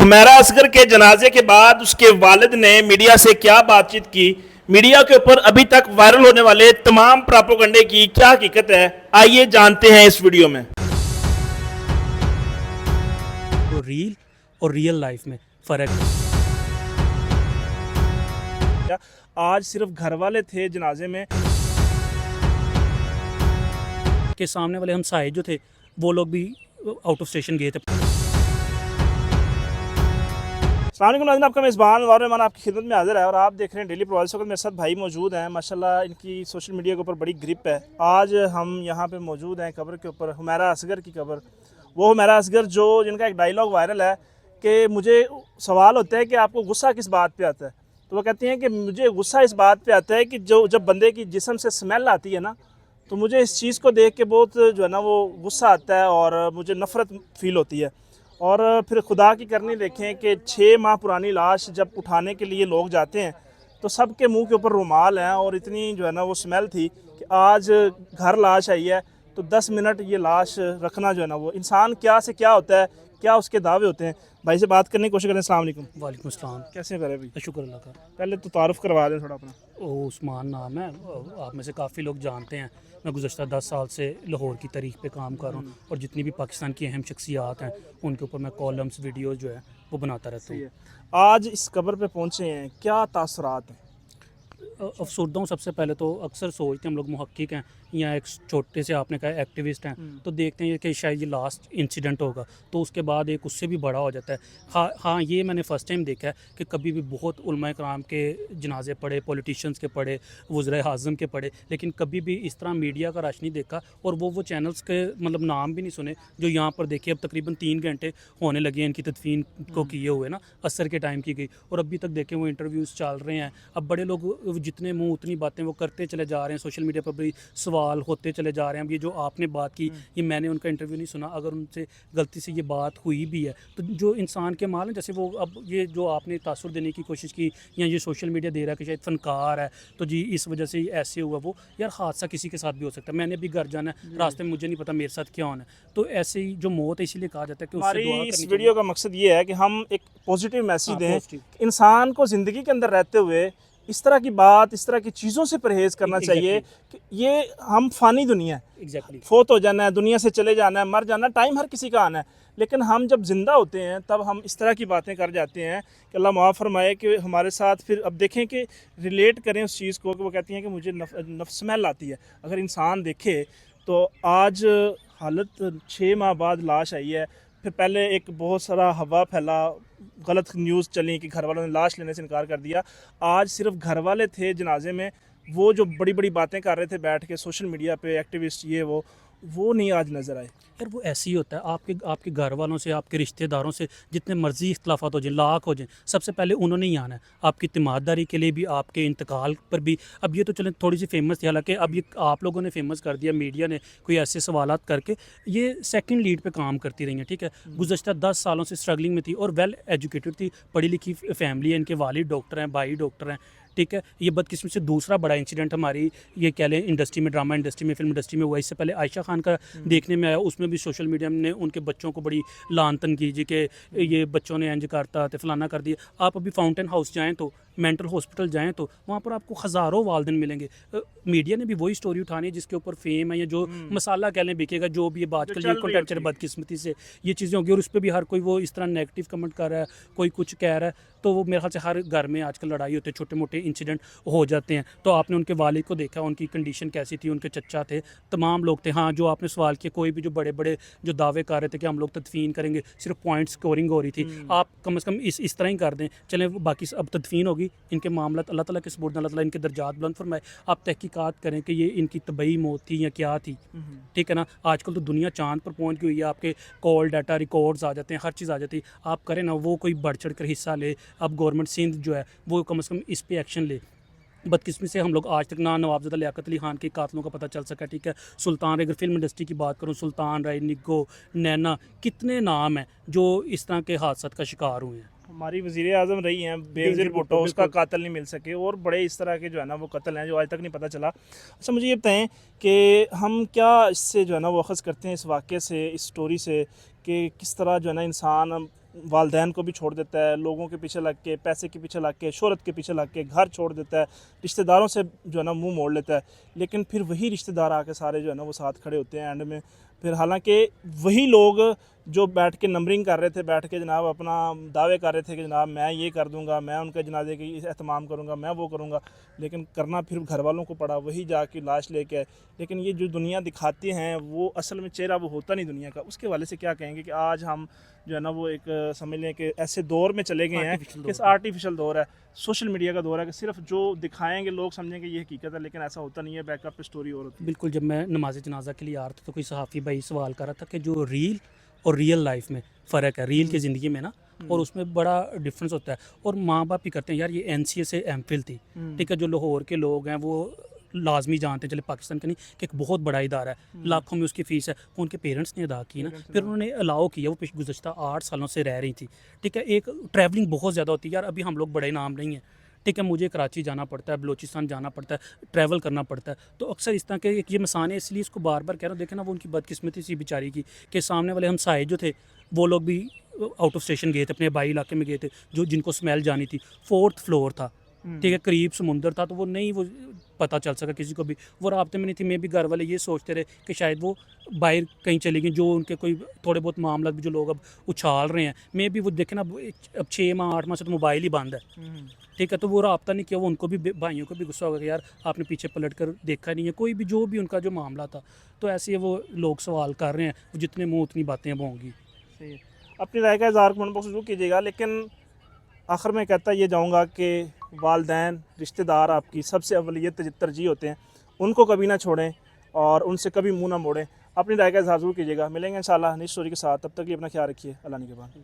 हुमैरा असगर के जनाजे के बाद उसके वालिद ने मीडिया से क्या बातचीत की, मीडिया के ऊपर अभी तक वायरल होने वाले तमाम प्रोपेगेंडे की क्या हकीकत है, आइए जानते हैं इस वीडियो में। तो रील और रियल लाइफ में फ़र्क आज सिर्फ घर वाले थे जनाजे में, के सामने वाले हमसाए जो थे वो लोग भी आउट ऑफ स्टेशन गए थे। अस्सलाम वालेकुम नाज़रीन, आपका मेज़बान वार आपकी खिदमत में हाजिर है और आप देख रहे हैं डेली प्रोवाइड्स। मेरे साथ भाई मौजूद हैं, माशाल्लाह इनकी सोशल मीडिया के ऊपर बड़ी ग्रिप है। आज हम यहाँ पे मौजूद हैं कब्र के ऊपर, हुमैरा असगर की कब्र। वो हुमैरा असगर जो जिनका एक डायलॉग वायरल है कि मुझे सवाल होता है कि आपको गुस्सा किस बात पे आता है, तो वो कहती हैं कि मुझे गुस्सा इस बात पे आता है कि जब बंदे की जिस्म से स्मेल आती है ना, तो मुझे इस चीज़ को देख के बहुत जो है ना वो गुस्सा आता है और मुझे नफ़रत फ़ील होती है। और फिर खुदा की करनी देखें कि 6 माह पुरानी लाश जब उठाने के लिए लोग जाते हैं तो सब के मुंह के ऊपर रुमाल हैं और इतनी जो है ना वो स्मेल थी कि आज घर लाश आई है तो 10 मिनट ये लाश रखना जो है ना वो इंसान क्या से क्या होता है, क्या उसके दावे होते हैं। भाई से बात करने की कोशिश करें। अस्सलाम वालेकुम। वालेकुम अस्सलाम। कैसे करें भाई? शुक्र अल्लाह का। पहले तो तारुफ करवा दें थोड़ा अपना। ओ उस्मान नाम है, आप में से काफ़ी लोग जानते हैं। मैं गुज़श्ता 10 साल से लाहौर की तारीख पे काम कर रहा हूँ और जितनी भी पाकिस्तान की अहम शख्सियात हैं उनके ऊपर मैं कॉलम्स वीडियोज़ जो है वो बनाता रहता हूँ। आज इस कब्र पे पहुँचे हैं, क्या तासुरात हैं? अफसरदा हूँ। सबसे पहले तो अक्सर सोचते हैं हम लोग मुहक्किक हैं या एक छोटे से आपने कहा एक्टिविस्ट हैं, तो देखते हैं कि शायद ये लास्ट इंसिडेंट होगा तो उसके बाद एक उससे भी बड़ा हो जाता है। हाँ, ये मैंने फ़र्स्ट टाइम देखा है कि कभी भी बहुत उलमाए कराम के जनाजे पढ़े, पॉलिटिशियंस के पढ़े, वज़ीर आज़म के पढ़े, लेकिन कभी भी इस तरह मीडिया का रश नहीं देखा और वो चैनल्स के मतलब नाम भी नहीं सुने जो यहाँ पर देखिए अब तकरीबन 3 घंटे होने लगे हैं इनकी तदफीन को किए हुए ना, असर के टाइम की गई और अभी तक देखें वो इंटरव्यूज़ चल रहे हैं। अब बड़े लोग जितने मुंह उतनी बातें वो करते चले जा रहे हैं, सोशल मीडिया पर भी सवाल होते चले जा रहे हैं। अब ये जो आपने बात की, ये मैंने उनका इंटरव्यू नहीं सुना, अगर उनसे गलती से ये बात हुई भी है तो जो इंसान के माल हैं, जैसे वो अब ये जो आपने तासुर देने की कोशिश की या ये सोशल मीडिया दे रहा है कि शायद फ़नकार है तो जी इस वजह से ऐसे हुआ, वो यार हादसा किसी के साथ भी हो सकता है। मैंने भी घर जाना है, रास्ते में मुझे नहीं पता मेरे साथ क्या होना है, तो ऐसे ही जो मौत है इसीलिए कहा जाता है कि उससे हमारी दुआ इस करनी वीडियो चाहिए। का मकसद ये है कि हम एक पॉजिटिव मैसेज दें पॉजिटिव इंसान को ज़िंदगी के अंदर रहते हुए इस तरह की बात, इस तरह की चीज़ों से परहेज़ करना चाहिए कि ये हम फ़ानी दुनिया है, एग्जैक्टली। फोत हो जाना है, दुनिया से चले जाना है, मर जाना है, टाइम हर किसी का आना है। लेकिन हम जब ज़िंदा होते हैं तब हम इस तरह की बातें कर जाते हैं कि अल्लाह माफ़ फरमाए कि हमारे साथ फिर अब देखें कि रिलेट करें उस चीज़ को कि वो कहती हैं कि मुझे स्मेल आती है। अगर इंसान देखे तो आज हालत 6 माह बाद लाश आई है, फिर पहले एक बहुत सारा हवा फैला, गलत न्यूज़ चली कि घर वालों ने लाश लेने से इनकार कर दिया। आज सिर्फ घर वाले थे जनाजे में, वो जो बड़ी बड़ी बातें कर रहे थे बैठ के सोशल मीडिया पे एक्टिविस्ट ये वो नहीं आज नज़र आए। यार वो ऐसे ही होता है, आपके घर वालों से, आपके रिश्तेदारों से जितने मर्जी इख्तलाफात हो जाए, लाख हो जाए, सबसे पहले उन्होंने ही आना है आपकी तीमारदारी के लिए भी, आपके इंतकाल पर भी। अब ये तो चलें थोड़ी सी फेमस थी, हालांकि अब ये आप लोगों ने फेमस कर दिया, मीडिया ने कोई ऐसे सवालात करके, ये सेकंड लीड पे काम करती रही हैं, ठीक है। गुज़श्ता 10 सालों से स्ट्रगलिंग में थी और वेल एजुकेटेड थी, पढ़ी लिखी फैमिली है, इनके वालिद डॉक्टर हैं, भाई डॉक्टर हैं, ठीक है। ये बदकिस्मती से दूसरा बड़ा इंसिडेंट हमारी ये कह लें इंडस्ट्री में, ड्रामा इंडस्ट्री में, फिल्म इंडस्ट्री में हुआ। इससे पहले आयशा खान का देखने में आया, उसमें भी सोशल मीडिया ने उनके बच्चों को बड़ी लानतन की जी कि ये बच्चों ने इंज करता तो फलाना कर दिया। आप अभी फाउंटेन हाउस जाएँ तो, मेंटल हॉस्पिटल जाएँ तो वहाँ पर आपको हज़ारों वालिदैन मिलेंगे। मीडिया ने भी वही स्टोरी उठानी है जिसके ऊपर फेम है या जो मसाला कह लें बिकेगा, जो भी आजकल ये कंटेंट चल बदकिस्मती से ये चीज़ें होंगी और उस पर भी हर कोई वो इस तरह नेगेटिव कमेंट कर रहा है, कोई कुछ कह रहा है, तो वो मेरे ख्याल से हर घर में आजकल लड़ाई होती है, छोटे मोटे इंसिडेंट हो जाते हैं। तो आपने उनके वालिद को देखा, उनकी कंडीशन कैसी थी, उनके चचा थे, तमाम लोग थे। हाँ, जो आपने सवाल किया, कोई भी जो बड़े बड़े जो दावे कर रहे थे कि हम लोग तदफीन करेंगे, सिर्फ पॉइंट स्कोरिंग हो रही थी। आप कम से कम इस तरह ही कर दें, चलें बाकी अब तदफीन होगी, इनके मामला अल्लाह ताला के सपुर्द, अल्लाह ताला इनके दर्जात बुलंद फरमाए। आप तहकीकात करें कि ये इनकी तबई मौत थी या क्या थी, ठीक है ना। आजकल तो दुनिया चांद पर पहुंच गई हुई है, आपके कॉल डाटा रिकॉर्ड्स आ जाते हैं, हर चीज़ आ जाती है। आप करें ना, वो कोई बढ़ चढ़ कर हिस्सा ले। अब गवर्नमेंट सिंध जो है वो कम से कम इस पर एक्शन ले। बदकिस्मती से हम लोग आज तक ना नवाबज़दा लियाकत अली खान के कातलों का पता चल सका, ठीक है। सुल्तान, अगर फिल्म इंडस्ट्री की बात करूँ, सुल्तान राय, निग्गो, नैना, कितने नाम हैं जो इस तरह के हादसात का शिकार हुए हैं। हमारी वज़ीर आज़म रही हैं बेनज़ीर भुट्टो, उसका कातिल नहीं मिल सके और बड़े इस तरह के जो है ना वो कत्ल हैं जो आज तक नहीं पता चला। अच्छा, मुझे ये बताएं कि हम क्या इससे जो है ना वो अख़ज़ करते हैं इस वाक़े से, इस स्टोरी से, कि किस तरह जो है ना इंसान वालदैन को भी छोड़ देता है, लोगों के पीछे लग के, पैसे के पीछे लग के, शोहरत के पीछे लग के घर छोड़ देता है, रिश्तेदारों से जो है ना मुंह मोड़ लेता है। लेकिन फिर वही रिश्तेदार आके सारे जो है ना वो साथ खड़े होते हैं एंड में। फिर हालांकि वही लोग जो बैठ के नंबरिंग कर रहे थे, बैठ के जनाब अपना दावे कर रहे थे कि जनाब मैं ये कर दूंगा, मैं उनके जनाजे की एहतमाम करूंगा, मैं वो करूंगा, लेकिन करना फिर घर वालों को पड़ा, वही जाके लाश लेके आए। लेकिन ये जो दुनिया दिखाती हैं वो असल में चेहरा वो होता नहीं दुनिया का। उसके हवाले से क्या कहेंगे कि आज हम जो है ना वो एक समझ लें कि ऐसे दौर में चले गए हैं कि आर्टिफिशियल दौर है, सोशल मीडिया का दौर है कि सिर्फ जो दिखाएंगे लोग समझेंगे ये हकीकत है, लेकिन ऐसा होता नहीं है, बैकअप पे स्टोरी और होती है। बिल्कुल, जब मैं नमाज जनाजा के लिए आ रहा था तो कोई सहाफ़ी भाई सवाल कर रहा था कि जो रील और रियल लाइफ में फ़र्क है, रील की ज़िंदगी में ना और उसमें बड़ा डिफरेंस होता है। और माँ बाप ही करते हैं यार, ये एनसीए से एमफिल थी, ठीक है, जो लाहौर के लोग हैं वो लाजमी जानते हैं, चले पाकिस्तान का नहीं, कि एक बहुत बड़ा इदारा है, लाखों में उसकी फ़ीस है, वो उनके पेरेंट्स ने अदा की ना, फिर उन्होंने अलाउ किया, वो गुज़श्ता 8 सालों से रह रही थी, ठीक है। एक ट्रैवलिंग बहुत ज़्यादा होती है यार, अभी हम लोग बड़े नाम नहीं हैं, ठीक है, मुझे कराची जाना पड़ता है, बलूचिस्तान जाना पड़ता है, ट्रैवल करना पड़ता है, तो अक्सर इस तरह के ये मसाने, इसलिए इसको बार बार कह रहा हूँ। देखें ना, वो उनकी बदकिस्मती सी बेचारी की कि सामने वाले हमसाए जो थे वो लोग भी आउट ऑफ स्टेशन गए थे, अपने बाई इलाके में गए थे, जो जिनको स्मेल जानी थी, 4th फ्लोर था, ठीक है, करीब समुंदर था, तो वो नहीं, वो पता चल सका किसी को भी, वो राब्ते में नहीं थी। मैं भी घर वाले ये सोचते रहे कि शायद वो बाहर कहीं चली गई, जो उनके कोई थोड़े बहुत मामला भी जो लोग अब उछाल रहे हैं, मैं भी वो देखे ना, अब 6 माह 8 माह से तो मोबाइल ही बंद है, ठीक है, तो वो रब्ता नहीं किया, वो उनको भी भाइयों को भी गुस्सा होगा कि यार आपने पीछे पलट कर देखा नहीं है, कोई भी जो भी उनका जो मामला था। तो ऐसे वो लोग सवाल कर रहे हैं, वो जितने मुँह उतनी बातें अब होंगी। सही है। अपनी राय का इज़हार कमेंट बॉक्स में ज़रूर कीजिएगा। लेकिन आखिर में कहता ये जाऊँगा कि वालदैन, रिश्तेदार आपकी सबसे अवलियत तरजीह होते हैं, उनको कभी ना छोड़ें और उनसे कभी मुंह ना मोड़ें। अपनी राय का इज़हार ज़रूर कीजिएगा। मिलेंगे इंशाल्लाह नई स्टोरी के साथ, तब तक के लिए अपना ख्याल रखिए। अल्लाह निगहबान।